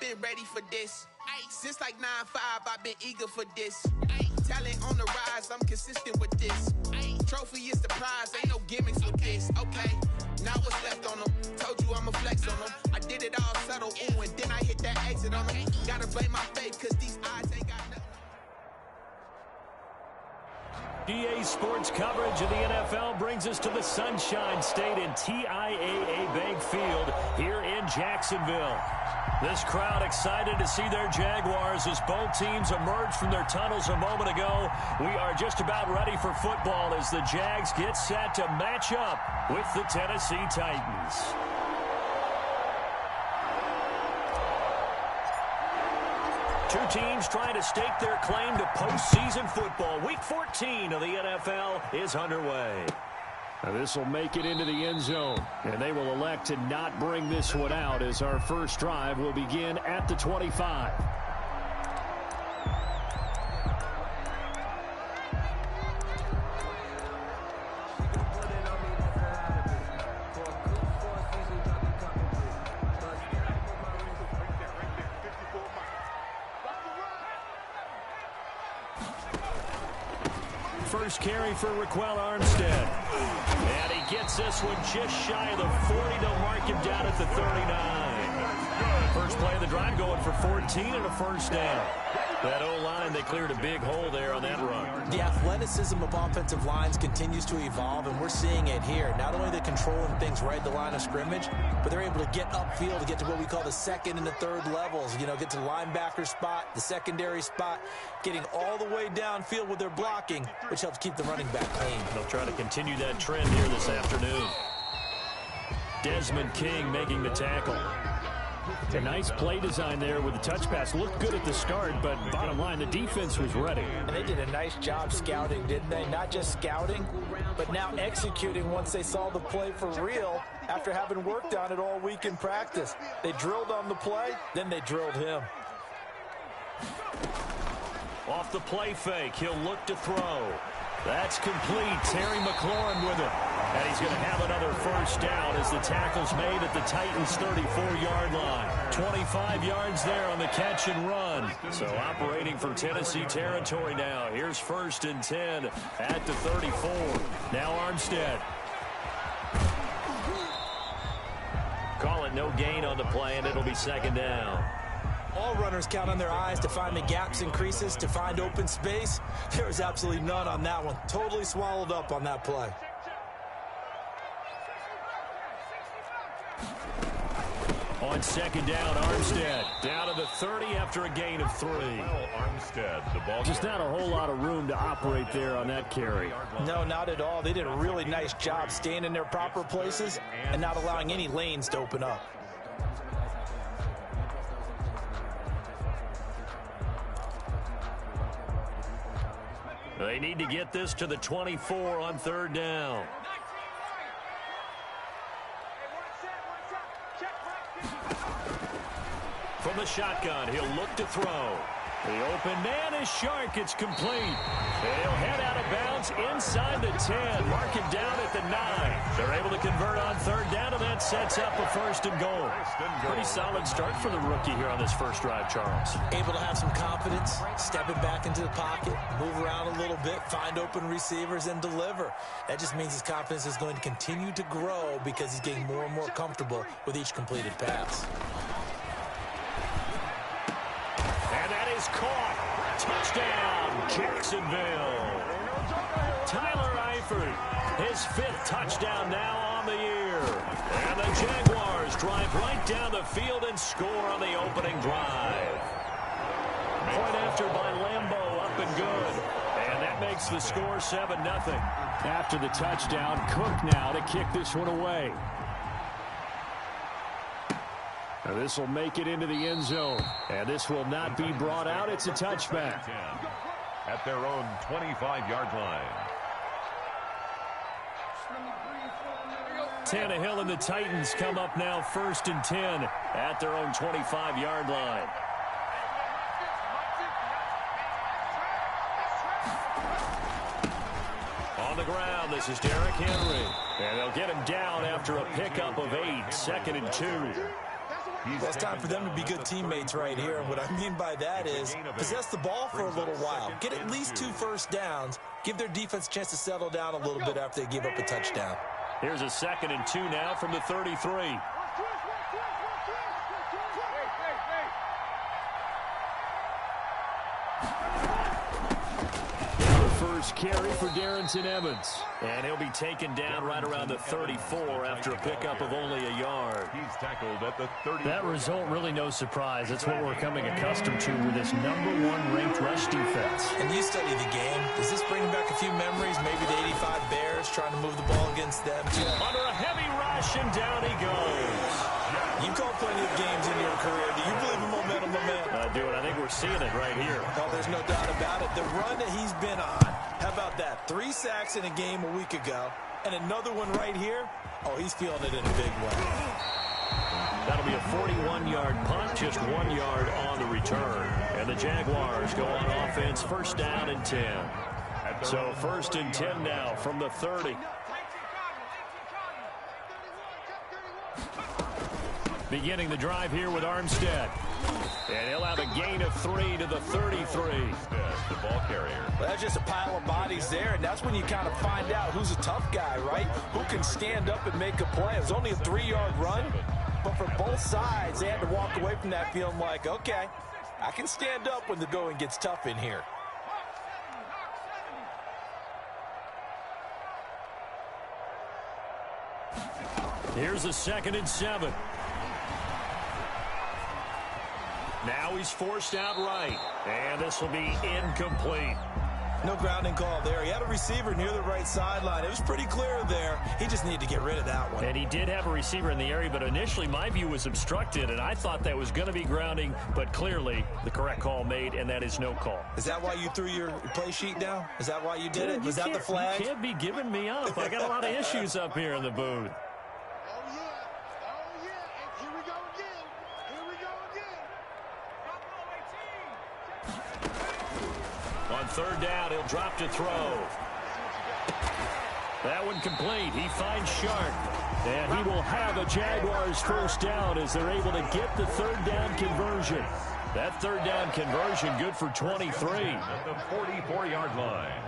been ready for this. Since like 9-5, I've been eager for this. Talent on the rise, I'm consistent with this. Trophy is the prize, ain't no gimmicks with this. Okay, now what's left on them? Told you I'ma flex on them. I did it all subtle, ooh, and then I hit that exit on them. Gotta blame my faith, cause these eyes ain't got nothing. EA Sports coverage of the NFL brings us to the Sunshine State in TIAA Bank Field here in Jacksonville. This crowd excited to see their Jaguars as both teams emerged from their tunnels a moment ago. We are just about ready for football as the Jags get set to match up with the Tennessee Titans. Two teams trying to stake their claim to postseason football. Week 14 of the NFL is underway. Now this will make it into the end zone, and they will elect to not bring this one out as our first drive will begin at the 25. First carry for Raquel Armstead. And he gets this one just shy of the 40. They'll mark him down at the 39. First play of the drive going for 14 and a first down. That O-line, they cleared a big hole there on that run. The athleticism of offensive lines continues to evolve, and we're seeing it here. Not only are they controlling things right at the line of scrimmage, but they're able to get upfield to get to what we call the second and the third levels. You know, get to the linebacker spot, the secondary spot, getting all the way downfield with their blocking, which helps keep the running back clean. They'll try to continue that trend here this afternoon. Desmond King making the tackle. A nice play design there with the touch pass. Looked good at the start, but bottom line, the defense was ready. And they did a nice job scouting, didn't they? Not just scouting, but now executing once they saw the play for real after having worked on it all week in practice. They drilled on the play, then they drilled him. Off the play fake, he'll look to throw. That's complete. Terry McLaurin with it. And he's going to have another first down as the tackle's made at the Titans' 34-yard line. 25 yards there on the catch and run. So operating from Tennessee territory now. Here's 1st and 10 at the 34. Now Armstead. Call it no gain on the play, and it'll be 2nd down. All runners count on their eyes to find the gaps and creases, to find open space. There was absolutely none on that one. Totally swallowed up on that play. On 2nd down, Armstead down to the 30 after a gain of 3. Armstead, the ball. Just not a whole lot of room to operate there on that carry. No, not at all. They did a really nice job staying in their proper places and not allowing any lanes to open up. They need to get this to the 24 on 3rd down. From the shotgun, he'll look to throw. The open man is Shark. It's complete. He'll head out of bounds inside the 10. Mark him down at the 9. They're able to convert on 3rd down, and that sets up a 1st and goal. Pretty solid start for the rookie here on this first drive, Charles. Able to have some confidence, stepping back into the pocket, move around a little bit, find open receivers, and deliver. That just means his confidence is going to continue to grow because he's getting more and more comfortable with each completed pass. Is caught. Touchdown, Jacksonville. Tyler Eifert, his 5th touchdown now on the year. And the Jaguars drive right down the field and score on the opening drive. Point after by Lambeau, up and good. And that makes the score 7-0. After the touchdown, Cook now to kick this one away. Now this will make it into the end zone, and this will not be brought out. It's a touchback. At their own 25-yard line. Tannehill and the Titans come up now 1st and 10 at their own 25-yard line. On the ground, this is Derrick Henry. And they'll get him down after a pickup of 8, 2nd and 2. Well, it's time for them to be good teammates right here. And what I mean by that is possess the ball for a little while. Get at least 2 first downs. Give their defense a chance to settle down a little bit after they give up a touchdown. Here's a 2nd and 2 now from the 33. First carry for Darrington Evans. And he'll be taken down right around the 34 after a pickup of only a yard. He's tackled at the 30. That result really no surprise. That's what we're coming accustomed to with this #1 ranked rush defense. And you study the game. Does this bring back a few memories? Maybe the 85 Bears trying to move the ball against them too. Under a heavy rush, and down he goes. You've called plenty of games in your career. Do you believe in momentum, my man? I do, and I think we're seeing it right here. Oh, there's no doubt about it. The run that he's been on. How about that? 3 sacks in a game a week ago, and another one right here. Oh, he's feeling it in a big way. That'll be a 41-yard punt, just 1 yard on the return. And the Jaguars go on offense, 1st down and 10. So 1st and 10 now from the 30. Beginning the drive here with Armstead. And he'll have a gain of 3 to the 33. The ball carrier. Well, that's just a pile of bodies there, and that's when you kind of find out who's a tough guy, right? Who can stand up and make a play. It was only a 3-yard run, but for both sides, they had to walk away from that feeling like, okay, I can stand up when the going gets tough in here. Here's a 2nd and 7. Now he's forced out right, and this will be incomplete. No grounding call there. He had a receiver near the right sideline. It was pretty clear there. He just needed to get rid of that one. And he did have a receiver in the area, but initially my view was obstructed, and I thought that was going to be grounding, but clearly the correct call made, and that is no call. Is that why you threw your play sheet down? Is that why you did it? Was that the flag? You can't be giving me up. I got a lot of issues up here in the booth. On 3rd down, he'll drop to throw. That one complete. He finds Sharp. And he will have a Jaguars 1st down as they're able to get the 3rd down conversion. That 3rd down conversion good for 23. At the 44-yard line.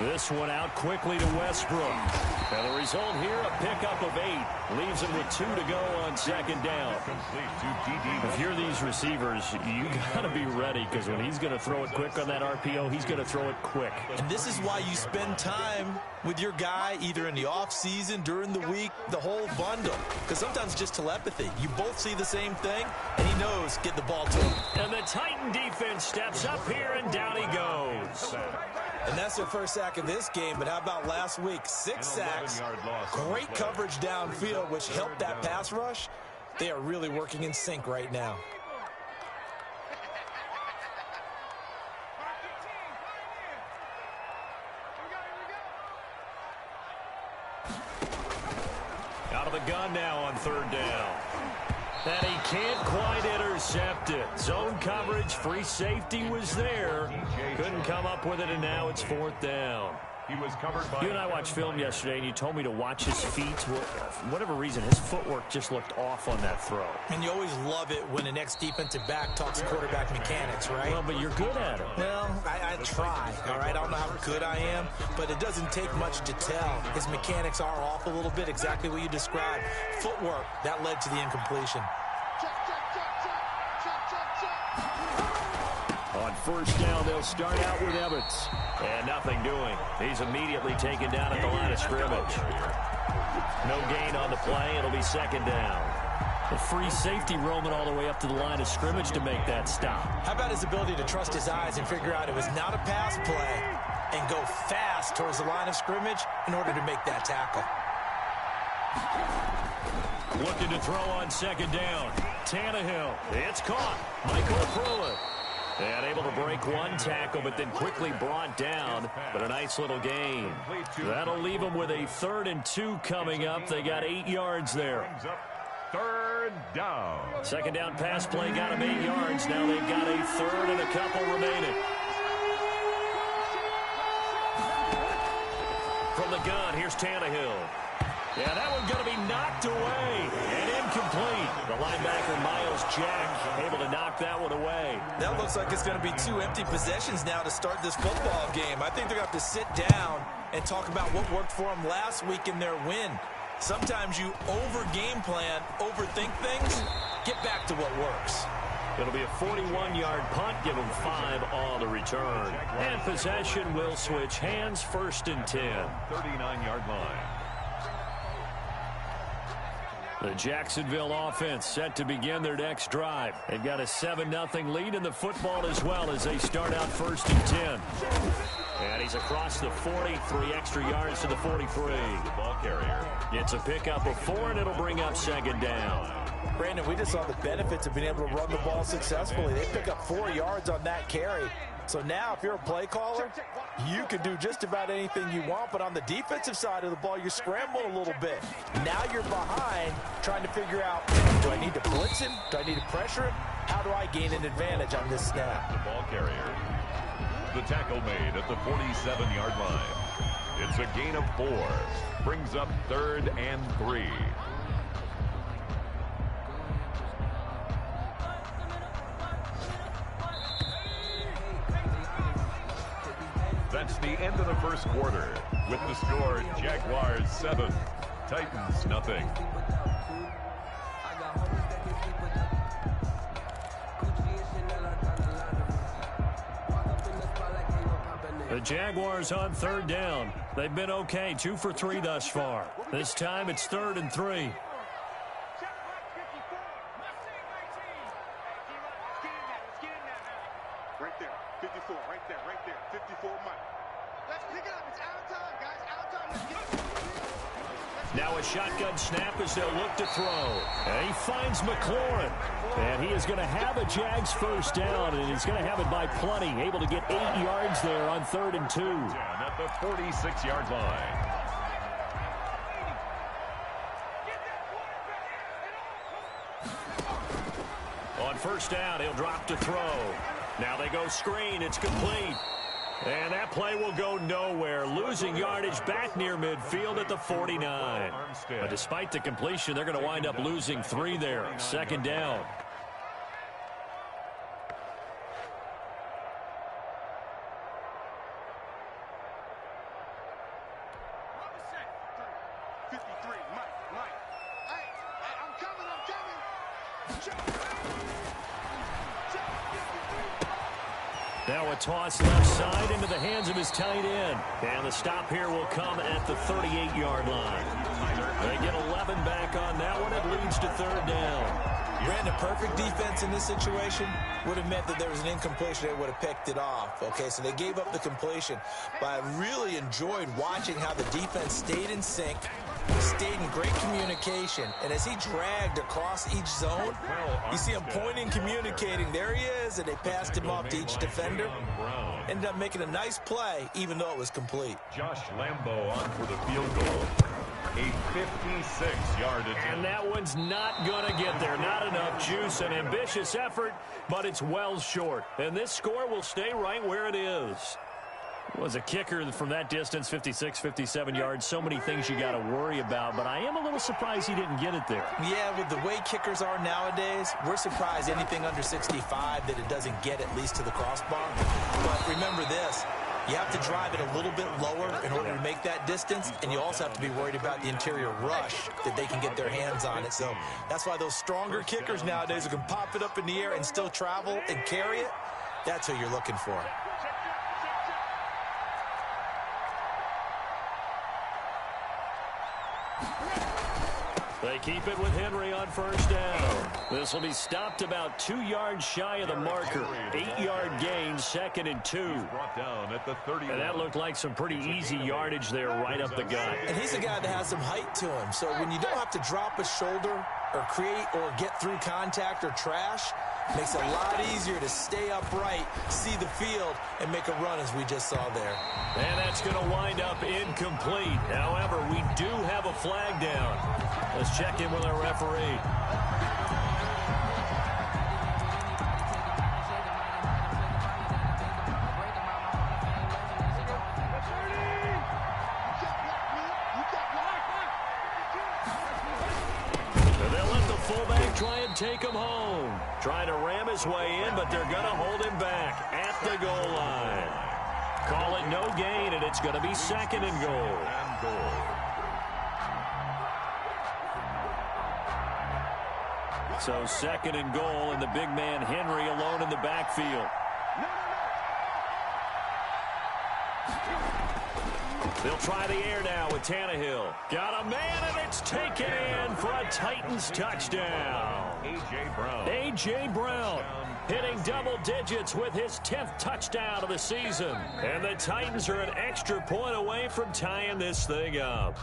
This one out quickly to Westbrook. And the result here, a pickup of 8. Leaves him with 2 to go on 2nd down. If you're these receivers, you got to be ready, because when he's going to throw it quick on that RPO, he's going to throw it quick. And this is why you spend time with your guy, either in the offseason, during the week, the whole bundle. Because sometimes it's just telepathy. You both see the same thing, and he knows, get the ball to him. And the Titan defense steps up here, and down he goes. And that's their first sack of this game, but how about last week? 6 sacks, great coverage downfield, which helped that pass rush. They are really working in sync right now. Out of the gun now on 3rd down. And he can't quite intercept it. Zone coverage, free safety was there. Couldn't come up with it, and now it's 4th down. He was covered by... You and I watched film yesterday, and you told me to watch his feet. For whatever reason, his footwork just looked off on that throw. And you always love it when the next defensive back talks quarterback mechanics, right? Well, but you're good at it. Well, I try, all right? I don't know how good I am, but it doesn't take much to tell. His mechanics are off a little bit, exactly what you described. Footwork, that led to the incompletion. On 1st down, they'll start out with Evans. And nothing doing. He's immediately taken down at the line of scrimmage. No gain on the play. It'll be 2nd down. The free safety roaming all the way up to the line of scrimmage to make that stop. How about his ability to trust his eyes and figure out it was not a pass play and go fast towards the line of scrimmage in order to make that tackle? Looking to throw on 2nd down. Tannehill. It's caught. Michael Pruitt. And able to break one tackle, but then quickly brought down. But a nice little gain. That'll leave them with a 3rd and 2 coming up. They got 8 yards there. 3rd down. 2nd down pass play got them 8 yards. Now they've got a 3rd and a couple remaining. From the gun, here's Tannehill. Yeah, that one's going to be knocked away and incomplete. The linebacker, Miles Jack, able to knock that one away. That looks like it's going to be 2 empty possessions now to start this football game. I think they're going to have to sit down and talk about what worked for them last week in their win. Sometimes you over-game plan, overthink things, get back to what works. It'll be a 41-yard punt, give them 5 on the return. And possession will switch hands, 1st and 10. 39-yard line. The Jacksonville offense set to begin their next drive. They've got a 7-0 lead in the football as well as they start out 1st and 10. And he's across the 40, 3 extra yards to the 43. The ball carrier. It's a pickup of 4, and it'll bring up 2nd down. Brandon, we just saw the benefits of being able to run the ball successfully. They pick up 4 yards on that carry. So now if you're a play caller, you can do just about anything you want. But on the defensive side of the ball, you scramble a little bit. Now you're behind trying to figure out, do I need to blitz him? Do I need to pressure him? How do I gain an advantage on this snap? The ball carrier. The tackle made at the 47-yard line. It's a gain of 4. Brings up 3rd and 3. That's the end of the first quarter. With the score, Jaguars 7, Titans nothing. The Jaguars on 3rd down. They've been okay, 2 for 3 thus far. This time it's 3rd and 3. Right there, 54, right there, 54, Mike. Let's pick it up. It's out of time, guys. Out of time. Let's get it. Now a shotgun snap as they'll look to throw. And he finds McLaurin. And he is going to have a Jags 1st down, and he's going to have it by plenty. Able to get 8 yards there on 3rd and 2. Down at the 46-yard line. On 1st down, he'll drop to throw. Now they go screen. It's complete. And that play will go nowhere. Losing yardage back near midfield at the 49. But despite the completion, they're going to wind up losing 3 there. 2nd down. Now a toss left side into the hands of his tight end. And the stop here will come at the 38-yard line. They get 11 back on that one. It leads to 3rd down. Brandon, perfect defense in this situation would have meant that there was an incompletion. They would have picked it off. Okay, so they gave up the completion. But I really enjoyed watching how the defense stayed in sync, stayed in great communication. And as he dragged across each zone, you see him pointing, communicating. There he is, and they passed him off to each defender. Ended up making a nice play, even though it was complete. Josh Lambo on for the field goal. A 56-yard attempt. And that one's not going to get there. Not enough juice. An ambitious effort, but it's well short. And this score will stay right where it is. Was a kicker from that distance, 56, 57 yards. So many things you got to worry about, but I am a little surprised he didn't get it there. Yeah, with the way kickers are nowadays, we're surprised anything under 65 that it doesn't get at least to the crossbar. But remember this, you have to drive it a little bit lower in order to make that distance, and you also have to be worried about the interior rush that they can get their hands on it. So that's why those stronger kickers nowadays who can pop it up in the air and still travel and carry it, that's who you're looking for. They keep it with Henry on 1st down. This will be stopped about 2 yards shy of the marker. 8-yard gain, 2nd and 2. Brought down at the 30. And that looked like some pretty easy yardage there right up the gut. And he's a guy that has some height to him. So when you don't have to drop a shoulder or create or get through contact or trash, makes it a lot easier to stay upright, see the field, and make a run as we just saw there. And that's going to wind up incomplete. However, we do have a flag down. Let's check in with our referee. try and take him home. Trying to ram his way in, but they're going to hold him back at the goal line. Call it no gain, and it's going to be second and goal. So second and goal, and the big man Henry alone in the backfield. They'll try the air now with Tannehill. Got a man, and it's taken in for a Titans touchdown. A.J. Brown hitting double digits with his 10th touchdown of the season. And the Titans are an extra point away from tying this thing up.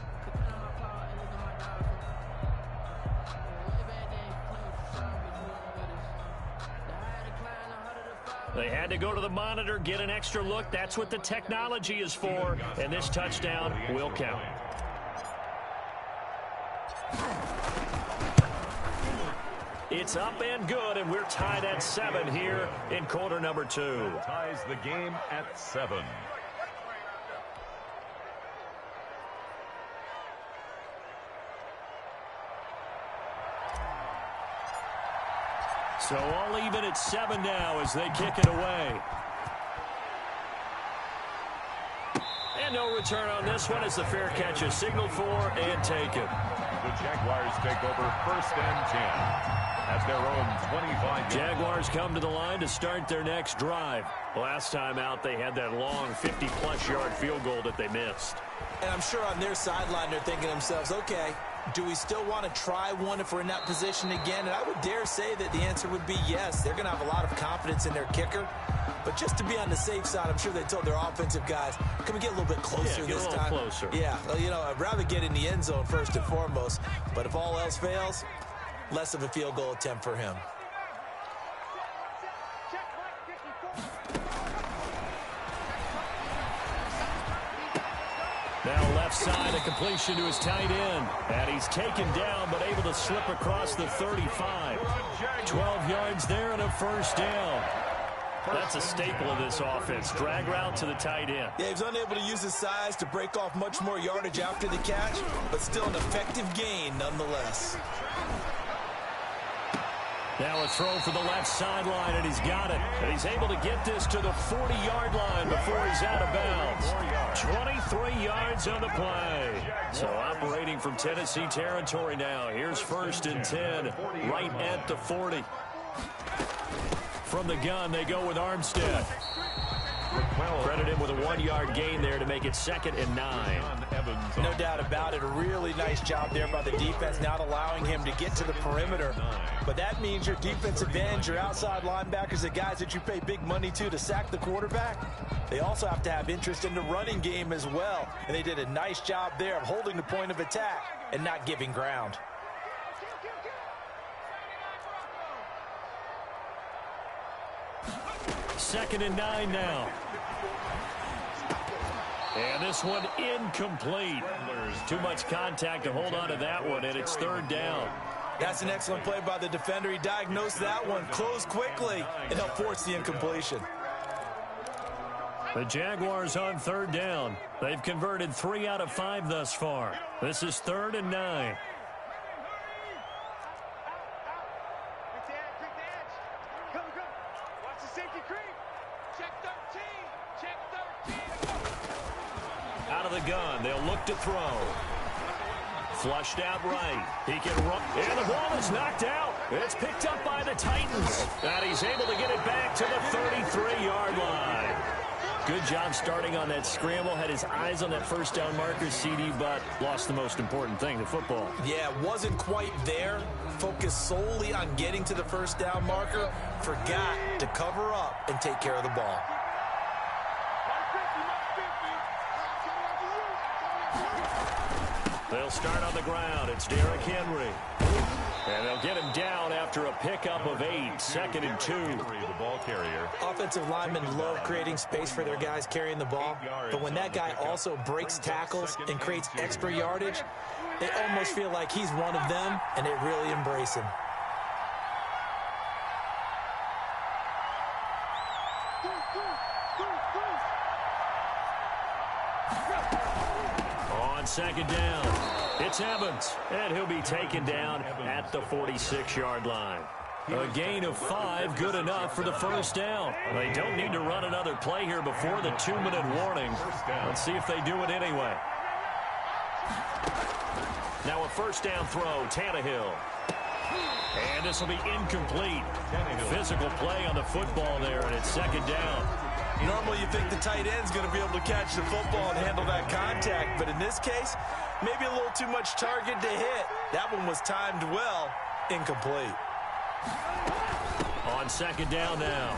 They had to go to the monitor, get an extra look. That's what the technology is for, and this touchdown will count. It's up and good, and we're tied at 7 here in quarter number 2. Ties the game at 7. So all even at 7 now as they kick it away. And no return on this one as the fair catch is signaled for and taken. The Jaguars take over 1st and 10 at their own 25. Jaguars come to the line to start their next drive. Last time out, they had that long 50-plus yard field goal that they missed. And I'm sure on their sideline they're thinking to themselves, okay, do we still want to try one if we're in that position again? And I would dare say that the answer would be yes. They're going to have a lot of confidence in their kicker. But just to be on the safe side, I'm sure they told their offensive guys, can we get a little bit closer this time? Get a little closer. Yeah, well, you know, I'd rather get in the end zone first and foremost. But if all else fails, less of a field goal attempt for him. Now left side, a completion to his tight end. And he's taken down, but able to slip across the 35. 12 yards there and a first down. That's a staple of this offense. Drag route to the tight end. Yeah, he was unable to use his size to break off much more yardage after the catch, but still an effective gain nonetheless. Now a throw for the left sideline, and he's got it. And he's able to get this to the 40-yard line before he's out of bounds. 23 yards on the play. So operating from Tennessee territory now. Here's 1st and 10, right at the 40. From the gun, they go with Armstead. Credit him with a 1-yard gain there to make it 2nd and 9. No doubt about it. A really nice job there by the defense, not allowing him to get to the perimeter. But that means your defensive ends, your outside linebackers, the guys that you pay big money to sack the quarterback, they also have to have interest in the running game as well. And they did a nice job there of holding the point of attack and not giving ground. Second and 9 now. And this one incomplete. Too much contact to hold on to that one, and it's 3rd down. That's an excellent play by the defender. He diagnosed that one, closed quickly, and helped force the incompletion. The Jaguars on 3rd down. They've converted 3 out of 5 thus far. This is 3rd and 9. Out of the gun, they'll look to throw. Flushed out right. He can run. And the ball is knocked out. It's picked up by the Titans. And he's able to get it back to the 33-yard line. Good job starting on that scramble. Had his eyes on that first down marker, CD, but lost the most important thing, the football. Yeah, wasn't quite there. Focused solely on getting to the first down marker. Forgot to cover up and take care of the ball. They'll start on the ground. It's Derrick Henry. And they'll get him down after a pickup of 8. 2nd and 2. The ball carrier. Offensive linemen love creating space for their guys carrying the ball. But when that guy also breaks tackles and creates extra yardage, they almost feel like he's one of them, and they really embrace him. On 2nd down. It's Evans, and he'll be taken down at the 46-yard line. A gain of 5, good enough for the first down. They don't need to run another play here before the 2-minute warning. Let's see if they do it anyway. Now a first down throw, Tannehill. And this will be incomplete. Physical play on the football there, and it's second down. Normally you think the tight end's going to be able to catch the football and handle that contact, but in this case, maybe a little too much target to hit. That one was timed well, incomplete. On second down now,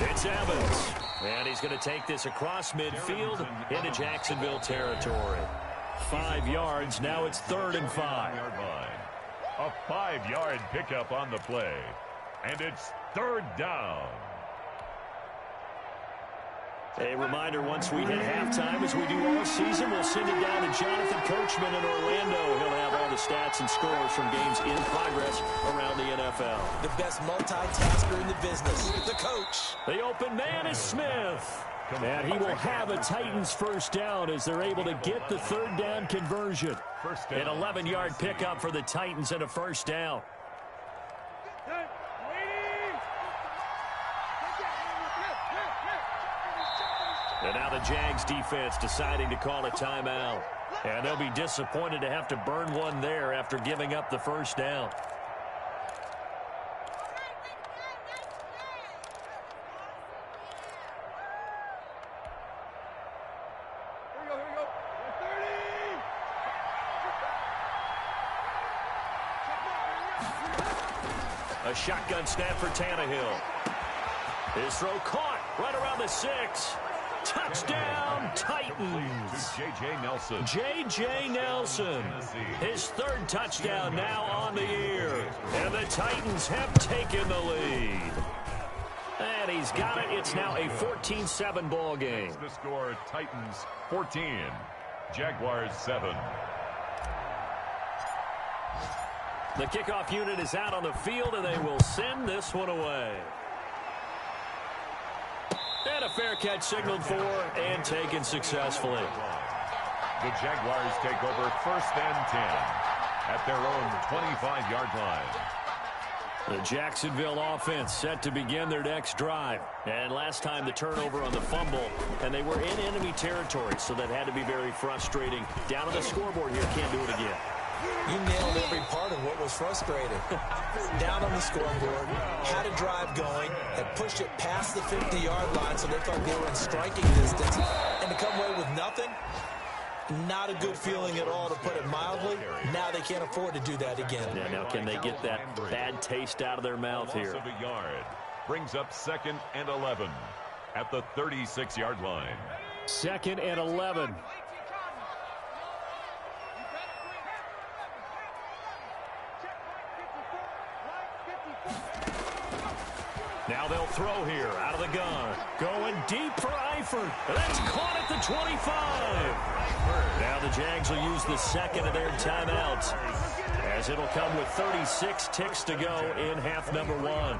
it's Evans. And he's going to take this across midfield into Jacksonville territory. 5 yards, now it's 3rd and 5. A 5-yard pickup on the play. And it's 3rd down. A reminder, once we hit halftime, as we do all season, we'll send it down to Jonathan Coachman in Orlando. He'll have all the stats and scores from games in progress around the NFL. The best multitasker in the business, the coach. The open man is Smith. And he will have a Titans first down as they're able to get the 3rd down conversion. An 11-yard pickup for the Titans and a first down. And now the Jags defense deciding to call a timeout. And they'll be disappointed to have to burn one there after giving up the first down. A shotgun snap for Tannehill. His throw caught right around the 6. Touchdown, Titans. J.J. Nelson. J.J. Nelson. His 3rd touchdown now on the year. And the Titans have taken the lead. And he's got it. It's now a 14-7 ball game. The score, Titans 14, Jaguars 7. The kickoff unit is out on the field, and they will send this one away. And a fair catch signaled for and taken successfully. The Jaguars take over 1st and 10 at their own 25-yard line. The Jacksonville offense set to begin their next drive. And last time the turnover on the fumble, and they were in enemy territory, so that had to be very frustrating. Down on the scoreboard here, can't do it again. You nailed every part of what was frustrating. Down on the scoreboard, had a drive going, had pushed it past the 50-yard line so they thought they were in striking distance, and to come away with nothing, not a good feeling at all, to put it mildly. Now they can't afford to do that again. Yeah, now can they get that bad taste out of their mouth here? Loss of a yard brings up 2nd and 11 at the 36-yard line. 2nd and 11. Now they'll throw here out of the gun. Going deep for Eifert. That's caught at the 25. Now the Jags will use the 2nd of their timeouts, as it'll come with 36 ticks to go in half number 1.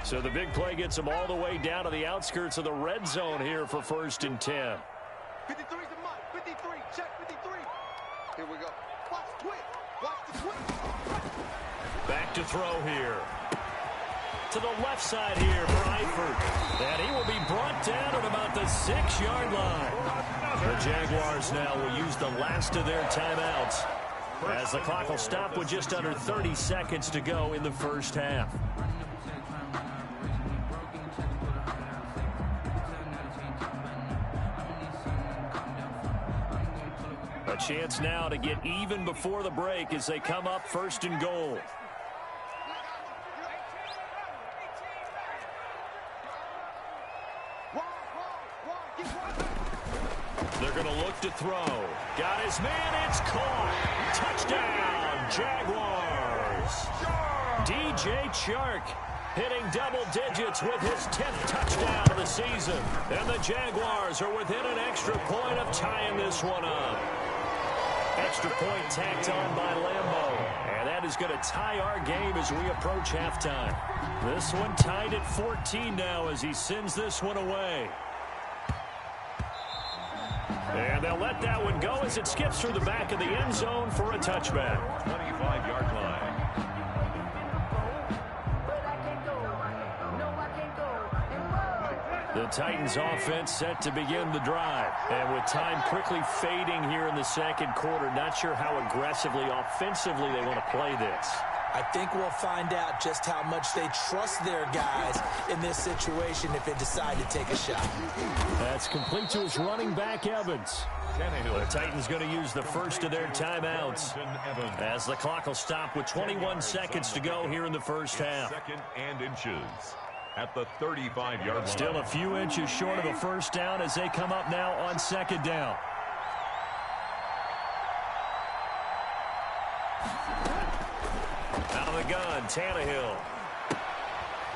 So the big play gets them all the way down to the outskirts of the red zone here for 1st and 10. 53 is the mark. 53. Check 53. Here we go. Watch the twist. Watch the twist. Back to throw here. To the left side here for Eifert. And he will be brought down at about the 6-yard line. The Jaguars now will use the last of their timeouts, as the clock will stop with just under 30 seconds to go in the first half. A chance now to get even before the break as they come up 1st and goal. They're going to look to throw. Got his man. It's caught. Touchdown, Jaguars. DJ Chark hitting double digits with his 10th touchdown of the season. And the Jaguars are within an extra point of tying this one up. Extra point tacked on by Lambeau. And that is going to tie our game as we approach halftime. This one tied at 14 now as he sends this one away. And they'll let that one go as it skips through the back of the end zone for a touchback. 25-yard line. The Titans offense set to begin the drive. And with time quickly fading here in the second quarter, not sure how aggressively, offensively they want to play this. I think we'll find out just how much they trust their guys in this situation if they decide to take a shot. That's complete to his running back, Evans. The Titans going to use the first of their timeouts as the clock will stop with 21 seconds to go here in the first half. Second and inches at the 35-yard line. Still a few inches short of a first down as they come up now on second down. Out of the gun, Tannehill.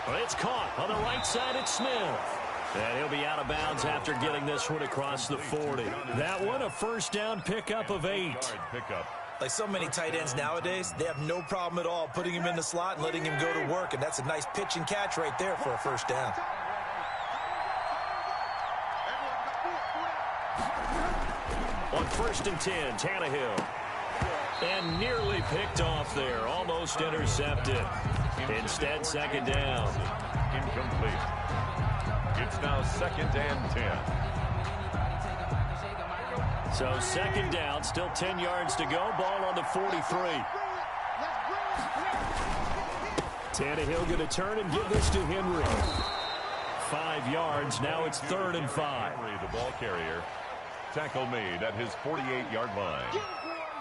Well, it's caught on the right side. It's Smith. And he'll be out of bounds after getting this one across the 40. That one, a first down pickup of 8. Like so many tight ends nowadays, they have no problem at all putting him in the slot and letting him go to work. And that's a nice pitch and catch right there for a first down. On 1st and 10, Tannehill. And nearly picked off there. Almost intercepted. Instead, second down. Incomplete. It's now 2nd and 10. So second down, still 10 yards to go. Ball on the 43. Tannehill going to turn and give this to Henry. 5 yards. Now it's 3rd and 5. Henry, the ball carrier. Tackle made at his 48-yard line.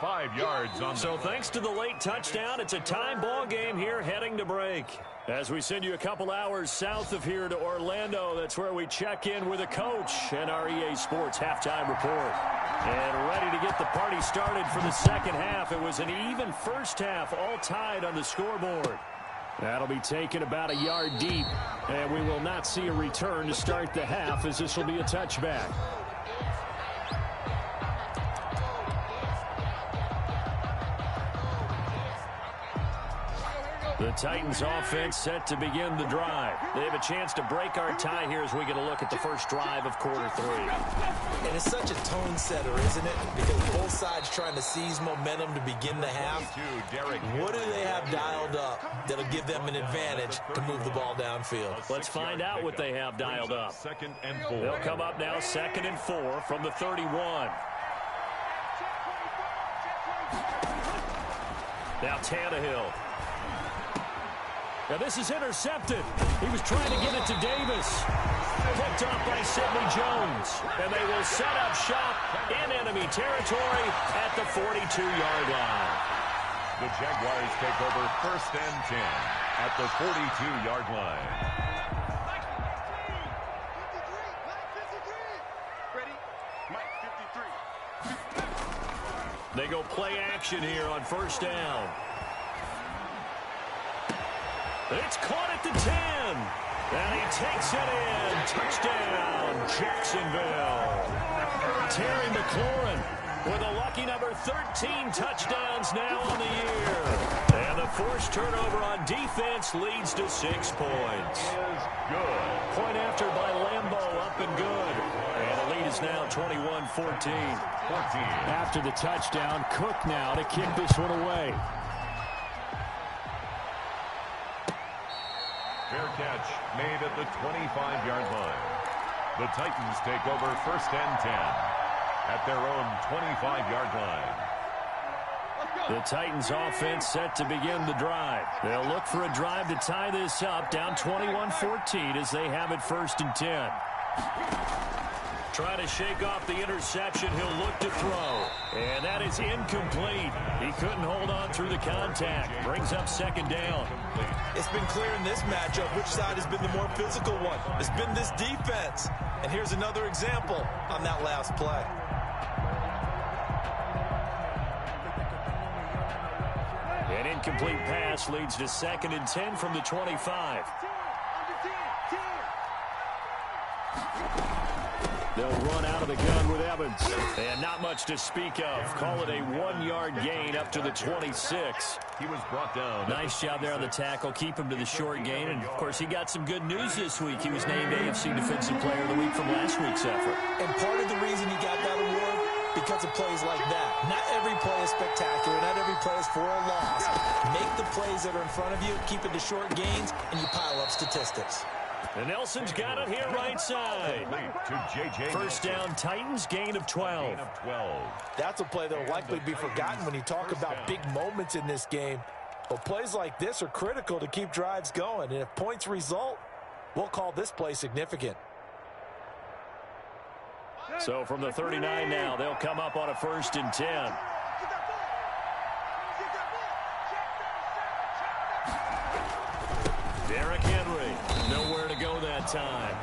5 yards on. So thanks to the late touchdown, it's a tie ball game here heading to break. As we send you a couple hours south of here to Orlando, that's where we check in with a coach and our EA Sports halftime report. And ready to get the party started for the second half. It was an even first half, all tied on the scoreboard. That'll be taken about a yard deep, and we will not see a return to start the half as this will be a touchback. The Titans offense set to begin the drive. They have a chance to break our tie here as we get a look at the first drive of quarter 3. And it's such a tone setter, isn't it? Because both sides trying to seize momentum to begin the half. What do they have dialed up that'll give them an advantage to move the ball downfield? Let's find out what they have dialed up. 2nd and 4. They'll come up now 2nd and 4 from the 31. Now Tannehill. Now this is intercepted. He was trying to get it to Davis. Picked off by Sidney Jones. And they will set up shop in enemy territory at the 42-yard line. The Jaguars take over 1st and 10 at the 42-yard line. Ready? Mike 53. They go play action here on 1st down. It's caught at the 10. And he takes it in. Touchdown, Jacksonville. Terry McLaurin with a lucky number 13 touchdowns now on the year. And the forced turnover on defense leads to 6 points. Good. Point after by Lambo, up and good. And the lead is now 21-14. After the touchdown, Cook now to kick this one away. Fair catch made at the 25-yard line. The Titans take over 1st and 10 at their own 25-yard line. The Titans offense set to begin the drive. They'll look for a drive to tie this up, down 21-14 as they have it 1st and 10. Try to shake off the interception. He'll look to throw. And that is incomplete. He couldn't hold on through the contact. Brings up 2nd down. It's been clear in this matchup which side has been the more physical one. It's been this defense. And here's another example on that last play. An incomplete pass leads to 2nd and 10 from the 25. They'll run out of the gun with Evans. And not much to speak of. Call it a 1-yard gain up to the 26. He was brought down. Nice job there on the tackle. Keep him to the short gain. And, of course, he got some good news this week. He was named AFC Defensive Player of the Week from last week's effort. And part of the reason he got that award because of plays like that. Not every play is spectacular. Not every play is for a loss. Make the plays that are in front of you, keep it to short gains, and you pile up statistics. And Nelson's got it here right side. First down, Titans, gain of 12. That's a play that will likely be forgotten when you talk about big moments in this game. But plays like this are critical to keep drives going. And if points result, we'll call this play significant. So from the 39 now, they'll come up on a 1st and 10. Derrick Henry, nowhere to go that time.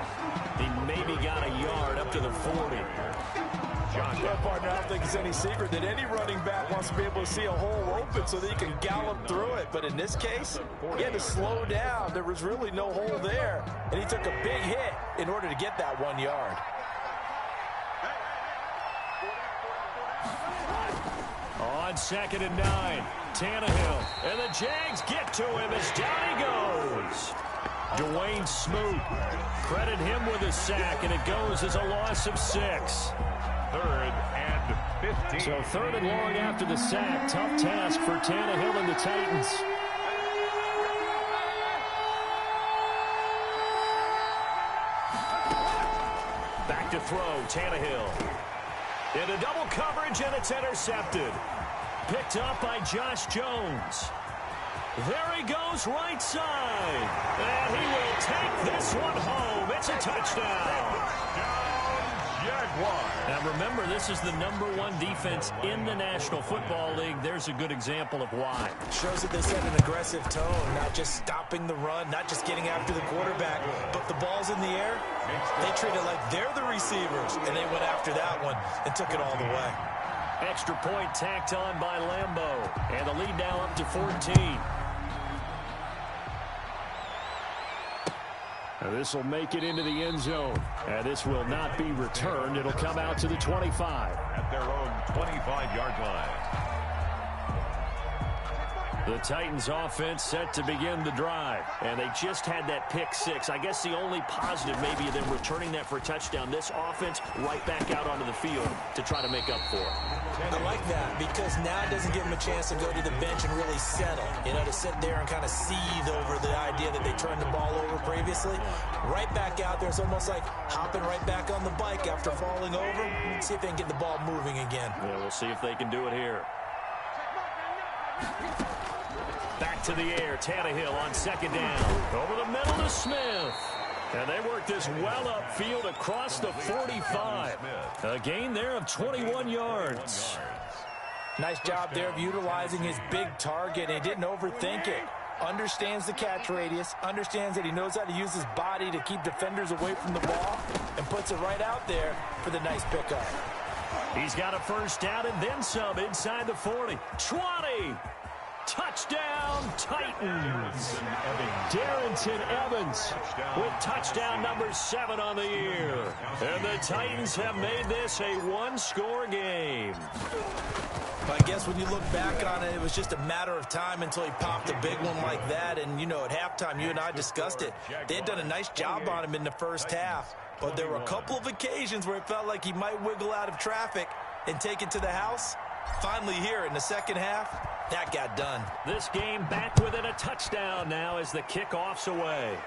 He maybe got a yard up to the 40. Well, partner, I don't think it's any secret that any running back wants to be able to see a hole open so that he can gallop through it. But in this case, he had to slow down. There was really no hole there, and he took a big hit in order to get that 1 yard. On 2nd and 9, Tannehill, and the Jags get to him as down he goes. Dwayne Smoot, credit him with a sack, and it goes as a loss of 6. 3rd and 15. So 3rd and long after the sack. Tough task for Tannehill and the Titans. Back to throw, Tannehill. Into double coverage, and it's intercepted. Picked up by Josh Jones. There he goes right side. And he will take this one home. It's a touchdown. Now remember, this is the #1 defense in the National Football League. There's a good example of why. Shows that they set an aggressive tone, not just stopping the run, not just getting after the quarterback, but the ball's in the air. They treat it like they're the receivers, and they went after that one and took it all the way. Extra point tacked on by Lambeau, and the lead now up to 14. Now this will make it into the end zone. And this will not be returned. It'll come out to the 25. At their own 25-yard line. The Titans offense set to begin the drive. And they just had that pick 6. I guess the only positive maybe them returning that for a touchdown. This offense right back out onto the field to try to make up for it. I like that because now it doesn't give them a chance to go to the bench and really settle. You know, to sit there and kind of seethe over the idea that they turned the ball over previously. Right back out there. It's almost like hopping right back on the bike after falling over. See if they can get the ball moving again. Yeah, we'll see if they can do it here. Back to the air, Tannehill on 2nd down. Over the middle to Smith. And they work this well upfield across the 45. A gain there of 21 yards. Nice job there of utilizing his big target. He didn't overthink it. Understands the catch radius. Understands that he knows how to use his body to keep defenders away from the ball. And puts it right out there for the nice pickup. He's got a 1st down and then some inside the 40. 20. Touchdown, Titans. Darrington Evans with touchdown number 7 on the year. And the Titans have made this a 1-score game. I guess when you look back on it, it was just a matter of time until he popped a big one like that. And, you know, at halftime, you and I discussed it. They had done a nice job on him in the first half. But there were a couple of occasions where it felt like he might wiggle out of traffic and take it to the house. Finally here in the second half, that got done. This game back within a touchdown now as the kickoff's away.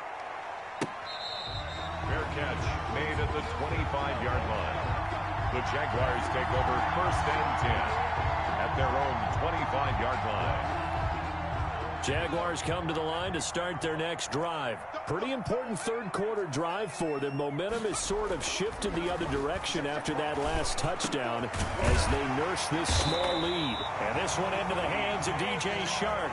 Fair catch made at the 25-yard line. The Jaguars take over 1st and 10 at their own 25-yard line. Jaguars come to the line to start their next drive. Pretty important 3rd quarter drive for them. Momentum has sort of shifted the other direction after that last touchdown as they nurse this small lead. And this one into the hands of DJ Shark.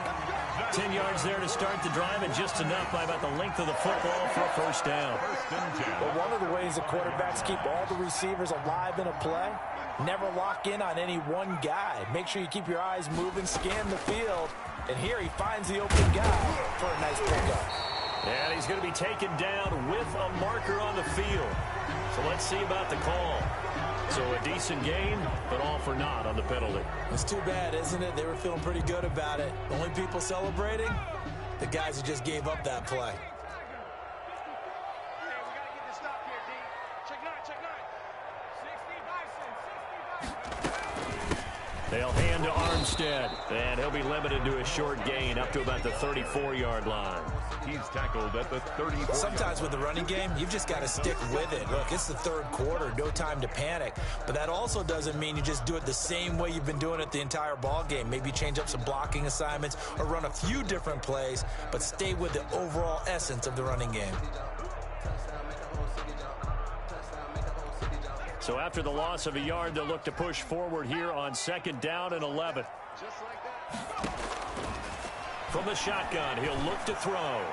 10 yards there to start the drive and just enough by about the length of the football for a 1st down. But one of the ways that quarterbacks keep all the receivers alive in a play, never lock in on any one guy. Make sure you keep your eyes moving, scan the field. And here he finds the open guy for a nice pickup. And he's going to be taken down with a marker on the field. So let's see about the call. So a decent gain, but all for naught on the penalty. It's too bad, isn't it? They were feeling pretty good about it. Only people celebrating, the guys who just gave up that play. Check 9. 65, 65. They'll hand to Armstead, and he'll be limited to a short gain up to about the 34-yard line. He's tackled at the 34. Sometimes with the running game, you've just got to stick with it. Look, it's the third quarter, no time to panic. But that also doesn't mean you just do it the same way you've been doing it the entire ball game. Maybe change up some blocking assignments or run a few different plays, but stay with the overall essence of the running game. So after the loss of a yard, they'll look to push forward here on 2nd down and 11. Just like that. From the shotgun, he'll look to throw.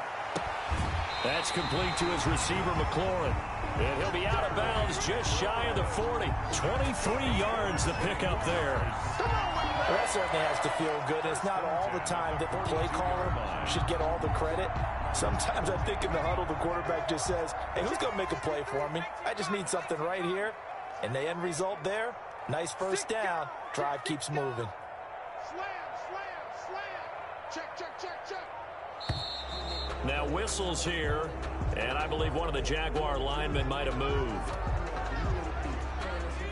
That's complete to his receiver, McLaurin. And he'll be out of bounds just shy of the 40. 23 yards to pick up there. Well, that certainly has to feel good. It's not all the time that the play caller should get all the credit. Sometimes I think in the huddle, the quarterback just says, hey, who's going to make a play for me? I just need something right here. And the end result there, nice first down. Drive keeps moving. Slam, slam, slam. Check, check, check, check. Now whistles here, and I believe one of the Jaguar linemen might have moved.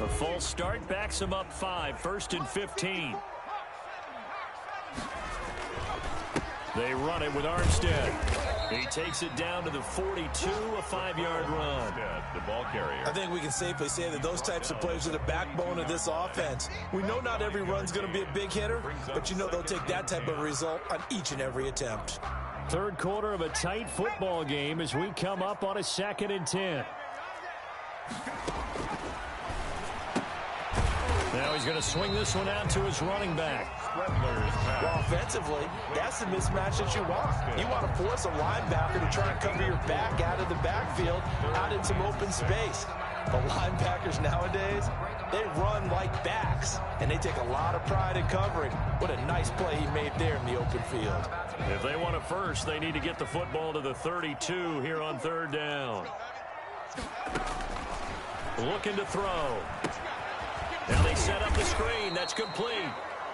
A false start backs him up 5, 1st and 15. They run it with Armstead. He takes it down to the 42, a 5-yard run. The ball carrier. I think we can safely say that those types of plays are the backbone of this offense. We know not every run's going to be a big hitter, but you know they'll take that type of result on each and every attempt. Third quarter of a tight football game as we come up on a 2nd and 10. Now he's going to swing this one out to his running back. Well, offensively, that's the mismatch that you want. You want to force a linebacker to try and cover your back out of the backfield, out in some open space. The linebackers nowadays, they run like backs, and they take a lot of pride in covering. What a nice play he made there in the open field. If they want a first, they need to get the football to the 32 here on 3rd down. Looking to throw. Now they set up the screen. That's complete.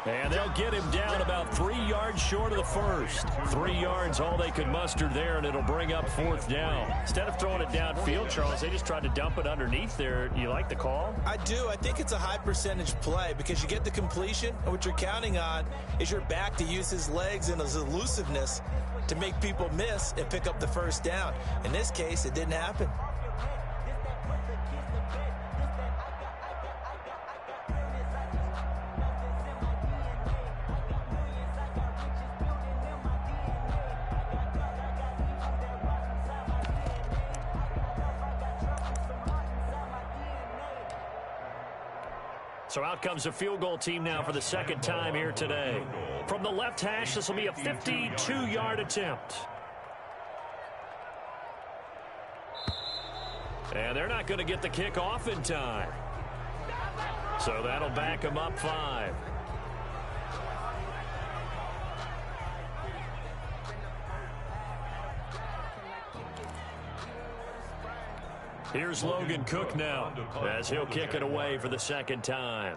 And they'll get him down about 3 yards short of the first. 3 yards, all they could muster there, and it'll bring up 4th down. Instead of throwing it downfield, Charles, they just tried to dump it underneath there. You like the call? I do. I think it's a high percentage play because you get the completion, and what you're counting on is your back to use his legs and his elusiveness to make people miss and pick up the first down. In this case, it didn't happen. So out comes the field goal team now for the 2nd time here today. From the left hash, this will be a 52-yard attempt. And they're not going to get the kick off in time. So that'll back them up 5. Here's Logan Cook now as he'll kick it away for the 2nd time.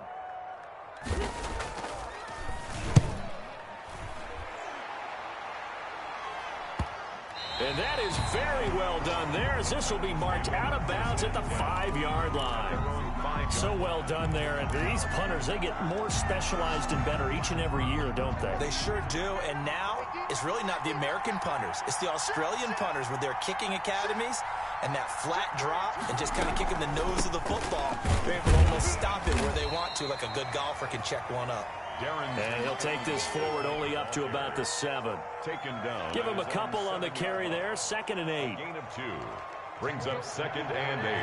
And that is very well done there, as this will be marked out of bounds at the 5-yard line. So well done there. And these punters, they get more specialized and better each and every year, don't they? They sure do. And now it's really not the American punters. It's the Australian punters with their kicking academies and that flat drop and just kind of kicking the nose of the football. They're able to almost stop it where they want to, like a good golfer can check one up. And he'll take this forward only up to about the 7. Taken down. Give him a couple on the carry there. 2nd and 8. Gain of 2. Brings up 2nd and 8.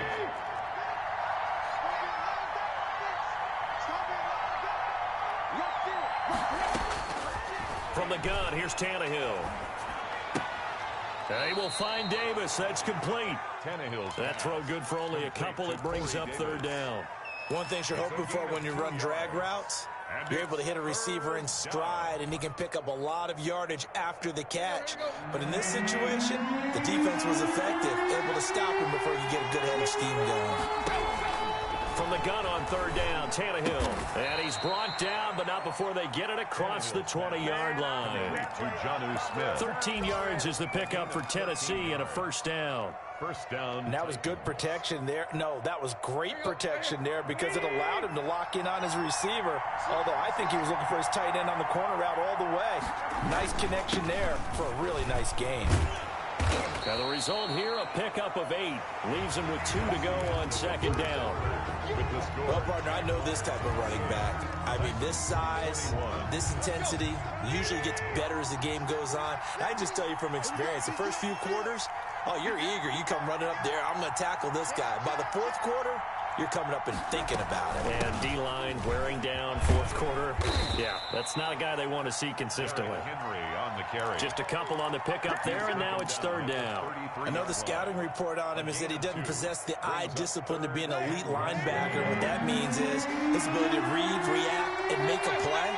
From the gun, here's Tannehill. They will find Davis. That's complete. Tannehill's That throw good for only a couple. It brings up 3rd down. One thing you're hoping for when you run drag routes, you're able to hit a receiver in stride, and he can pick up a lot of yardage after the catch. But in this situation, the defense was effective, able to stop him before you get a good head of steam going. From the gun on 3rd down, Tannehill. And he's brought down, but not before they get it across the 20-yard line. to Jonnu Smith. 13 yards is the pickup for Tennessee and a 1st down. First down. And that was good protection there. No, that was great protection there because it allowed him to lock in on his receiver. Although I think he was looking for his tight end on the corner route all the way. Nice connection there for a really nice game. Now the result here, a pickup of 8. Leaves him with 2 to go on second down. Well, partner, I know this type of running back. I mean, this size, this intensity usually gets better as the game goes on. I just tell you from experience, the first few quarters, oh, you're eager. You come running up there, I'm going to tackle this guy. By the fourth quarter, you're coming up and thinking about it. And D-line wearing down fourth quarter. Yeah, that's not a guy they want to see consistently. Henry on the carry. Just a couple on the pickup there, and now it's third down. I know the scouting report on him is that he doesn't possess the eye discipline to be an elite linebacker. What that means is his ability to read, react, and make a play.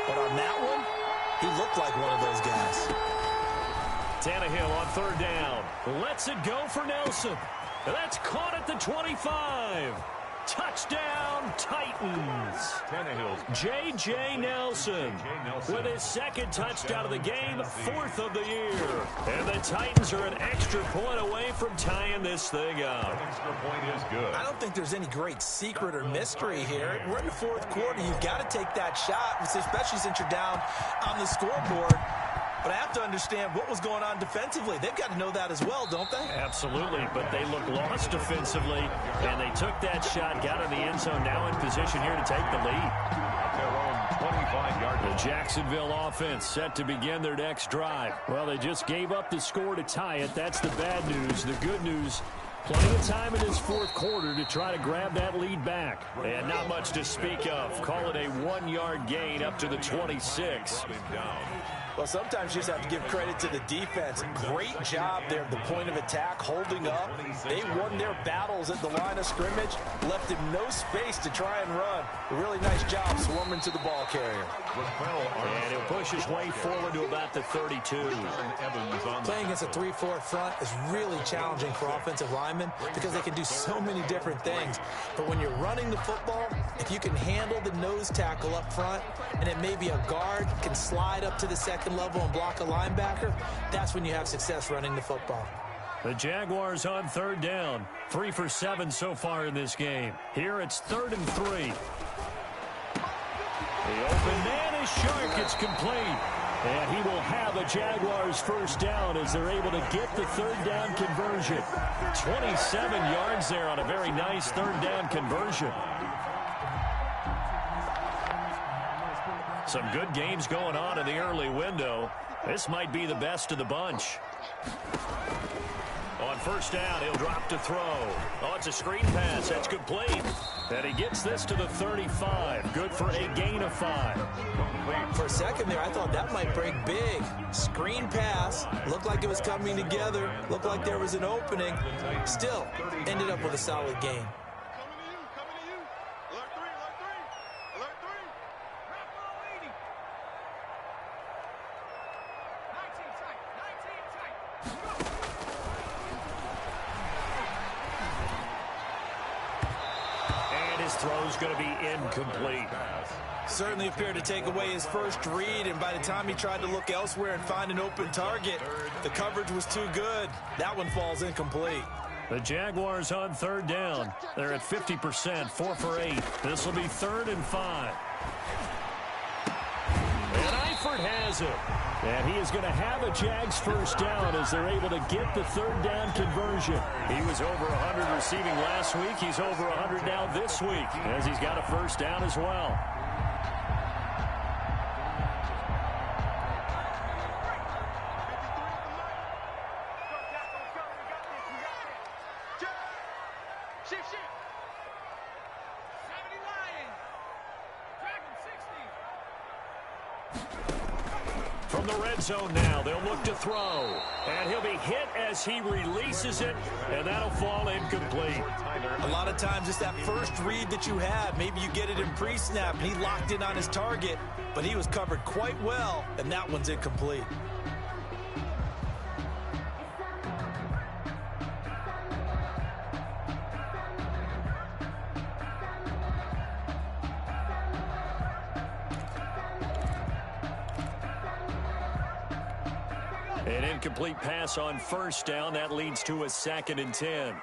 But on that one, he looked like one of those guys. Tannehill on third down. Lets it go for Nelson. That's caught at the 25. Touchdown, Titans. Tannehill's J.J. Nelson with his second touchdown of the game, 4th of the year. And the Titans are an extra point away from tying this thing up. extra point is good. I don't think there's any great secret or mystery here. We're in the fourth quarter. You've got to take that shot, especially since you're down on the scoreboard. But I have to understand what was going on defensively. They've got to know that as well, don't they? Absolutely, but they look lost defensively, and they took that shot, got in the end zone, now in position here to take the lead. Their own 25-yard line. The Jacksonville offense set to begin their next drive. Well, they just gave up the score to tie it. That's the bad news. The good news, plenty of time in this fourth quarter to try to grab that lead back. And not much to speak of. Call it a 1-yard gain up to the 26. Well, sometimes you just have to give credit to the defense. Great job there at the point of attack, holding up. They won their battles at the line of scrimmage, left him no space to try and run. A really nice job swarming to the ball carrier. And he'll push his way forward to about the 32. Playing against a 3-4 front is really challenging for offensive linemen because they can do so many different things. But when you're running the football, if you can handle the nose tackle up front, and it may be a guard can slide up to the second level and block a linebacker, that's when you have success running the football. The Jaguars on third down. 3 for 7 so far in this game. Here it's 3rd and 3. The open man is Shark. It's complete. And he will have a Jaguars first down as they're able to get the third down conversion. 27 yards there on a very nice third down conversion. Some good games going on in the early window. This might be the best of the bunch. On first down, he'll drop to throw. Oh, it's a screen pass. That's complete. And he gets this to the 35. Good for a gain of 5. For a second there, I thought that might break big. Screen pass. Looked like it was coming together. Looked like there was an opening. Still, ended up with a solid gain. Throw's going to be incomplete. Certainly appeared to take away his first read, and by the time he tried to look elsewhere and find an open target, the coverage was too good. That one falls incomplete. The Jaguars on third down. They're at 50%, 4 for 8. This will be 3rd and 5. And Eifert has it. And he is going to have a Jags first down as they're able to get the third down conversion. He was over 100 receiving last week. He's over 100 now this week as he's got a first down as well. From the red zone now, they'll look to throw. And he'll be hit as he releases it, and that'll fall incomplete. A lot of times it's that first read that you have. Maybe you get it in pre-snap, and he locked in on his target, but he was covered quite well, and that one's incomplete. An incomplete pass on first down. That leads to a 2nd and 10.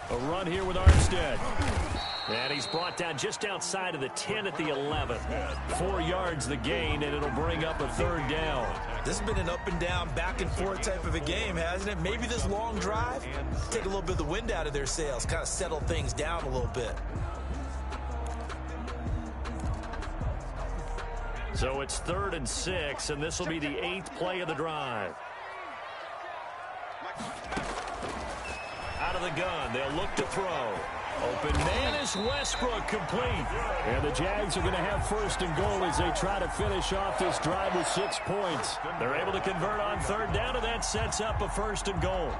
A run here with Armstead. And he's brought down just outside of the 10 at the 11. 4 yards the gain, and it'll bring up a 3rd down. This has been an up and down, back and forth type of a game, hasn't it? Maybe this long drive, take a little bit of the wind out of their sails, kind of settle things down a little bit. So it's 3rd and 6, and this will be the 8th play of the drive. Out of the gun, they'll look to throw. Open man is Westbrook, complete. And the Jags are going to have 1st and goal as they try to finish off this drive with 6 points. They're able to convert on 3rd down, and that sets up a 1st and goal.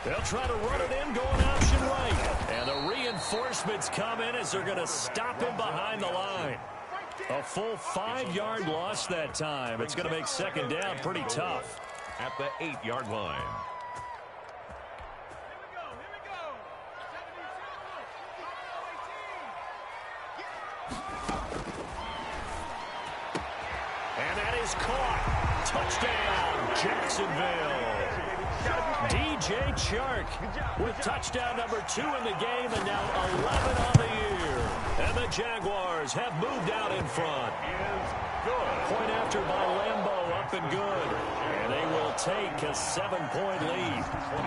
They'll try to run it in, going option right. And the reinforcements come in as they're going to stop him behind the line. A full 5-yard loss that time. It's going to make 2nd down pretty tough. At the 8-yard line. And that is caught. Touchdown, Jacksonville. DJ Chark with touchdown number 2 in the game, and now 11 on the year. And the Jaguars have moved out in front. Point after by Lambeau, up and good. And they will take a 7-point lead.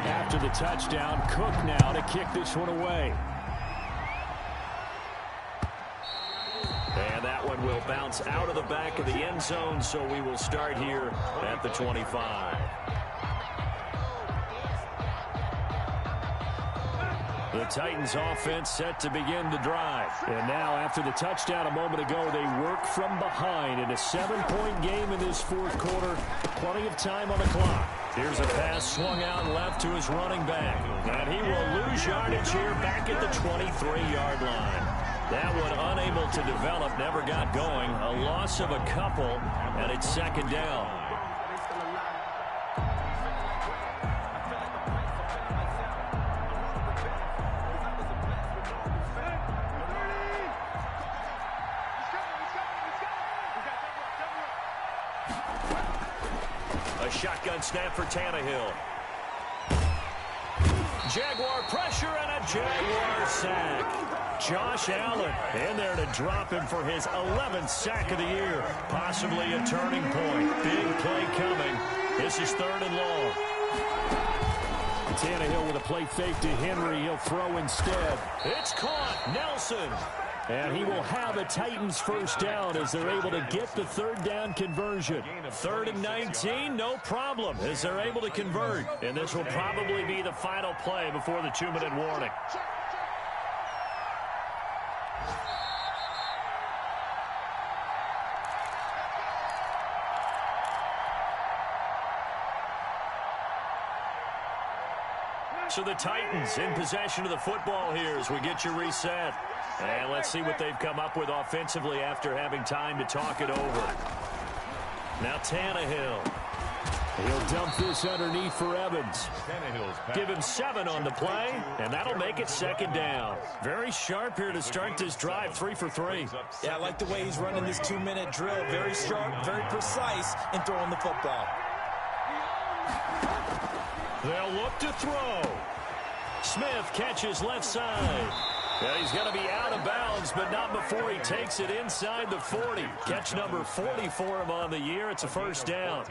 After the touchdown, Cook now to kick this one away. And that one will bounce out of the back of the end zone, so we will start here at the 25. The Titans offense set to begin the drive. And now after the touchdown a moment ago, they work from behind in a 7-point game in this 4th quarter. Plenty of time on the clock. Here's a pass swung out left to his running back. And he will lose yardage here back at the 23-yard line. That one unable to develop, never got going. A loss of a couple, and it's 2nd down. A shotgun snap for Tannehill. Jaguar pressure and a Jaguar sack. Josh Allen in there to drop him for his 11th sack of the year. Possibly a turning point. Big play coming. This is 3rd and long. Tannehill with a play fake to Henry. He'll throw instead. It's caught. Nelson. And he will have a Titans 1st down as they're able to get the 3rd down conversion. 3rd and 19, no problem, as they're able to convert. And this will probably be the final play before the 2-minute warning. So the Titans in possession of the football here as we get you reset. And let's see what they've come up with offensively after having time to talk it over. Now Tannehill. He'll dump this underneath for Evans. Give him 7 on the play, and that'll make it 2nd down. Very sharp here to start this drive, 3 for 3. Yeah, I like the way he's running this 2-minute drill. Very sharp, very precise in throwing the football. They'll look to throw. Smith catches left side. Yeah, he's going to be out of bounds, but not before he takes it inside the 40. Catch number 40 for him on the year. It's a 1st down.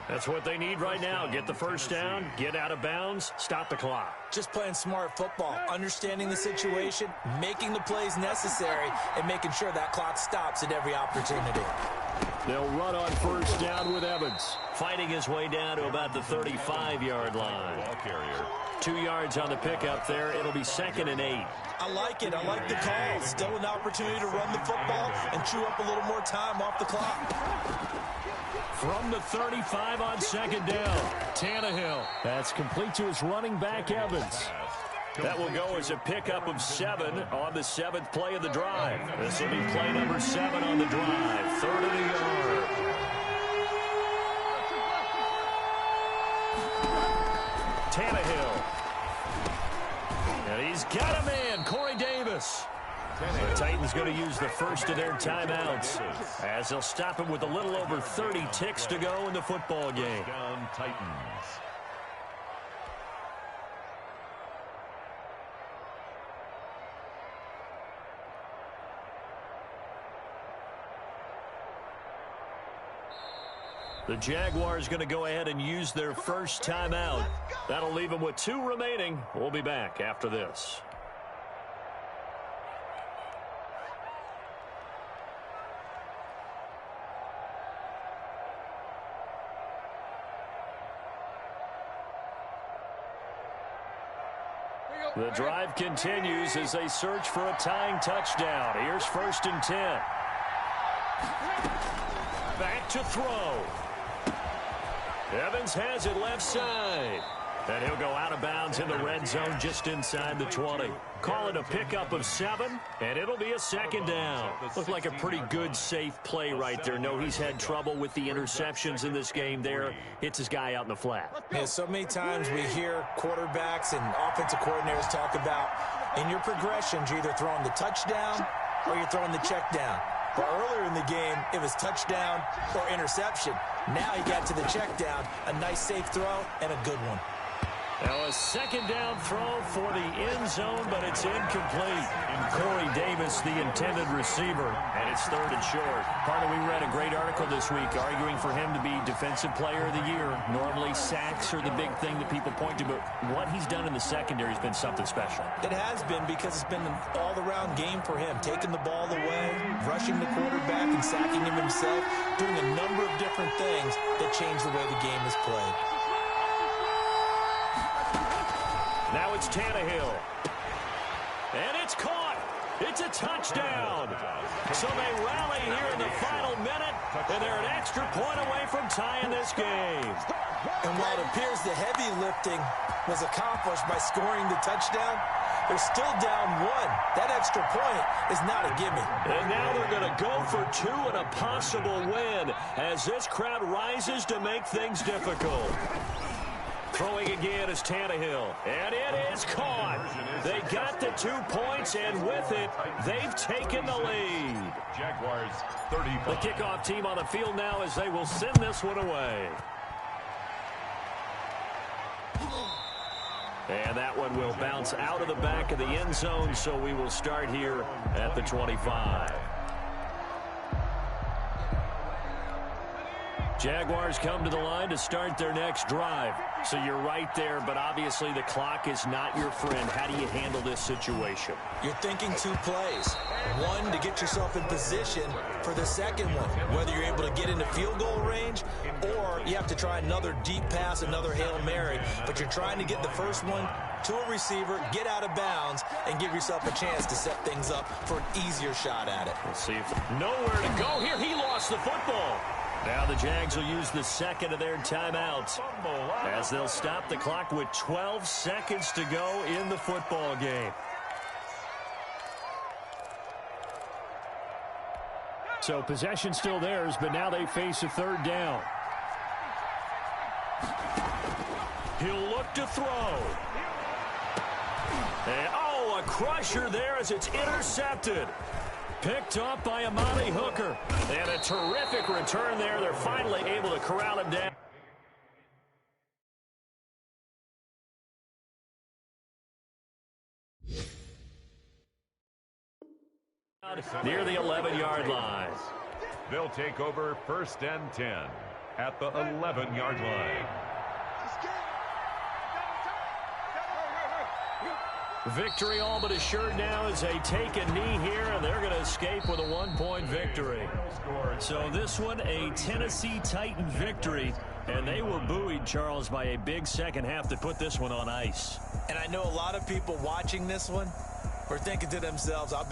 That's what they need right now. Get the 1st down, get out of bounds, stop the clock. Just playing smart football, understanding the situation, making the plays necessary, and making sure that clock stops at every opportunity. They'll run on 1st down with Evans. Fighting his way down to about the 35-yard line. Ball carrier. 2 yards on the pickup there. It'll be 2nd and 8. I like it. I like the call. Still an opportunity to run the football and chew up a little more time off the clock. From the 35 on 2nd down, Tannehill. That's complete to his running back, Evans. That will go as a pickup of 7 on the 7th play of the drive. This will be play number 7 on the drive. 3rd and a yard. Tannehill. And he's got a man, Corey Davis. The Titans going to use the first of their timeouts as they'll stop him with a little over 30 ticks to go in the football game. Down Titans. The Jaguars going to go ahead and use their first timeout. That'll leave them with 2 remaining. We'll be back after this. The drive continues as they search for a tying touchdown. Here's 1st and 10. Back to throw. Evans has it left side. And he'll go out of bounds in the red zone just inside the 20. Call it a pickup of 7, and it'll be a 2nd down. Looked like a pretty good, safe play right there. No, he's had trouble with the interceptions in this game there. Hits his guy out in the flat. Yeah, so many times we hear quarterbacks and offensive coordinators talk about in your progressions, you're either throwing the touchdown or you're throwing the check down. But earlier in the game, it was touchdown or interception. Now he got to the check down, a nice safe throw and a good one. Now a 2nd down throw for the end zone, but it's incomplete. Corey Davis, the intended receiver, and it's 3rd and short. Partner, we read a great article this week arguing for him to be Defensive Player of the Year. Normally sacks are the big thing that people point to, but what he's done in the secondary has been something special. It has been because it's been an all-around game for him, taking the ball away, rushing the quarterback and sacking him himself, doing a number of different things that change the way the game is played. Now it's Tannehill. And it's caught. It's a touchdown. So they rally here in the final minute, and they're an extra point away from tying this game. And while it appears the heavy lifting was accomplished by scoring the touchdown, they're still down 1. That extra point is not a gimme. And now they're going to go for 2 and a possible win as this crowd rises to make things difficult. Throwing again is Tannehill, and it is caught. They got the 2 points, and with it, they've taken the lead. Jaguars 35. The kickoff team on the field now as they will send this one away. And that one will bounce out of the back of the end zone, so we will start here at the 25. Jaguars come to the line to start their next drive. So you're right there, but obviously the clock is not your friend. How do you handle this situation? You're thinking 2 plays. 1 to get yourself in position for the second one, whether you're able to get into field goal range or you have to try another deep pass, another Hail Mary. But you're trying to get the first one to a receiver, get out of bounds, and give yourself a chance to set things up for an easier shot at it. We'll see if nowhere to go here. He lost the football. Now the Jags will use the 2nd of their timeouts as they'll stop the clock with 12 seconds to go in the football game. So possession still theirs, but now they face a 3rd down. He'll look to throw. And, a crusher there as it's intercepted. Picked up by Amani Hooker. And a terrific return there. They're finally able to corral him down. Near the 11-yard line. They'll take over 1st and 10 at the 11-yard line. Victory all but assured now as they take a knee here, and they're going to escape with a 1-point victory. So this one, a Tennessee Titan victory, and they were buoyed, Charles, by a big second half that put this one on ice. And I know a lot of people watching this one were thinking to themselves, I bet